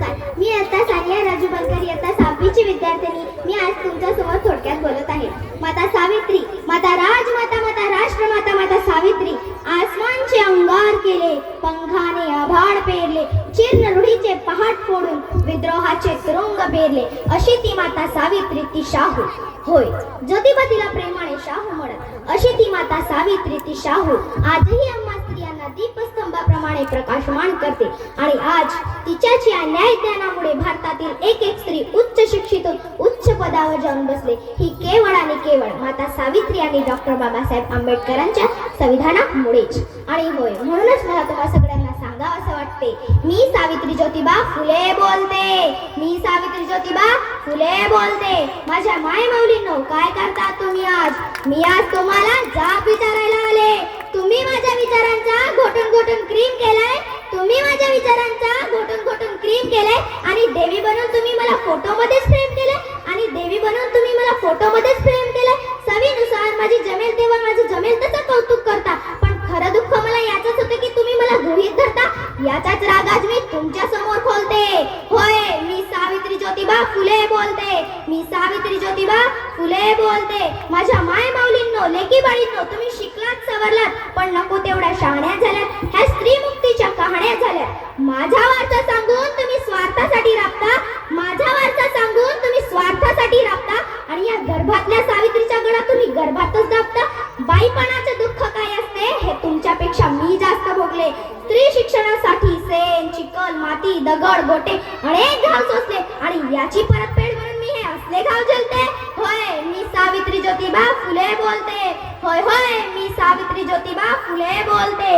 नमस्कार, मी आता सानिया राजू बनकर इयत्ता 6वीची विद्यार्थिनी. मी आज तुमच्या समोर थोडक्यात बोलत आहे. माता सावित्री, माता राजमाता, माता राष्ट्रमाता, माता सावित्री. आसमानचे अंगार केले, पंखाने आभाळ पेरले, चीर्ण रूढीचे पहाट फोडून विद्रोहाचे तुरुंग पेरले. अशी ती माता सावित्री, ती शाहू. होय, ज्योतिबा तिला प्रेमाने शाहू म्हणत. अशी ती माता सावित्री, ती शाहू आजही आम्हा स्त्रियांना दीपस्तंभाप्रमाणे प्रकाशमान करते. आणि आज तिच्याच या न्याय ज्ञानामुळे भारतातील एक एक स्त्री उच्च शिक्षित उच्च पदावर जाऊन बसले. ही केवळ आणि केवळ माता सावित्री आणि डॉक्टर बाबासाहेब आंबेडकरांच्या संविधानामुळेच. आणि होय, म्हणूनच मला तुम्हा सगळ्यांना सांगावं असं वाटते, मी सावित्री ज्योतिबा फुले बोलते. मी सावित्री ज्योतिबा फुले बोलते. माझ्या मायमाऊलींनो, काय करता तुम्ही आज? मी आज तुम्हाला जाब विचारायला आले. तुम्ही माझ्या विचारांचा घोटून घोटून क्रीम केलाय. तुम्ही माझ्या विचारांचा घोटून घोटून क्रीम केलाय आणि देवी बनवून तुम्ही मला फोटोमध्येच फ्रेम केले. आणि देवी बनवून तुम्ही मला फोटोमध्येच फ्रेम केले. सवीनुसार माझी जमेल तेव्हा माझं जमेल तसं कौतुक करता. पण खरं दुःख मला याचंच होतं की तुम्ही मला गृहीत धरता. याचाच राग आज मी तुमच्या समोर खोलते. होय, मी सावित्री ज्योतिबा फुले बोलते. मी सावित्री ज्योतिबा फुले बोलते. माझ्या माय माऊलींनो, लेकी बाळींनो, तुम्ही शिकलात सवरलात, पण नको तेवढ्या शहाण्या झाल्यात. ह्या स्त्री मुक्तीच्या कहाण्या झाल्यात. माझा वारसा सांगून तुम्ही स्वार्थासाठी राबता. माझा वारसा सांगून तुम्ही स्वार्थासाठी राबता. आणि या गर्भातल्या सावित्रीच्या गळा तुम्ही गर्भातच दाबता. बाईपणाचे दुःख काय असते हे तुमच्यापेक्षा मी जास्त भोगले. स्त्री शिक्षणासाठी सेन, चिखल, माती, दगड, गोटे अनेक घाव सोसले आणि याची परतफेड म्हणून मी हे असले घाव झेलते. होय, मी सावित्री ज्योतिबा फुले बोलते. होय होय, मी सावित्री ज्योतिबा फुले बोलते.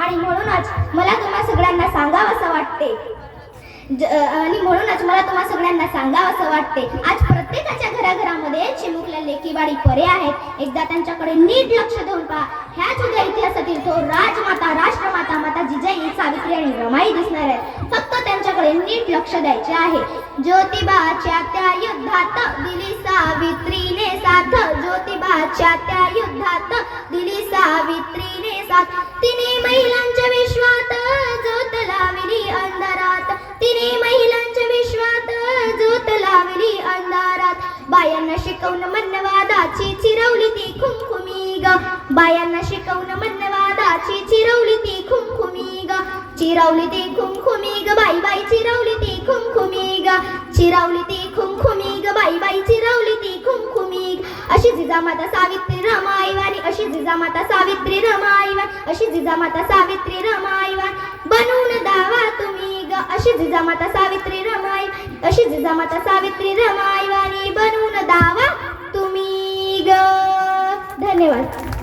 आणि म्हणूनच मला तुम्हा सगळ्यांना सांगावं असं वाटते. आज प्रत्येकाच्या घराघरामध्ये चिमुकल्या लेकीबाळी परे आहेत. एकदा त्यांच्याकडे नीट लक्ष देऊन पहा. ह्याच उद्या इतिहासातील थोर राजमाता, राष्ट्रमाता, माता जिजाई, सावित्री आणि रमाई दिसणार आहेत. फक्त त्यांच्याकडे नीट लक्ष द्यायचे आहे. ज्योतिबाच्या त्या युद्धात दिली सावित्रीने साथ. ज्योतिबाच्या त्या युद्धात दिली सावित्रीने साथ. तिने महिलांच्या विश्वात ज्योत लावली अंधारात. तिने महिलांच्या विश्वात ज्योत लावली अंधारात. बायांना शिकवून मन्नवादाची चिरवली ती खुमखुमी ग. बायांना शिकवून मन्नवादाची चिरवली ती खुमखुमी ग. चिरवली ती खुमखुमी ग बाई बाई, चिरवली ती खुमखुमी ग. चिरवली ती खुमखुमी ग बाई बाई, चिरवली ती खुमखुमी. अशी जिजामाता सावित्री रमाईवाणी, अशी जिजामाता सावित्री रमाईवाणी, अशी जिजामाता सावित्री रमाईवाणी बनवून दावा तुम्ही ग. अशी जिजामाता सावित्री रमाई, अशी जिजामाता सावित्री रमाईवाणी बनवून दावा तुम्ही ग. धन्यवाद.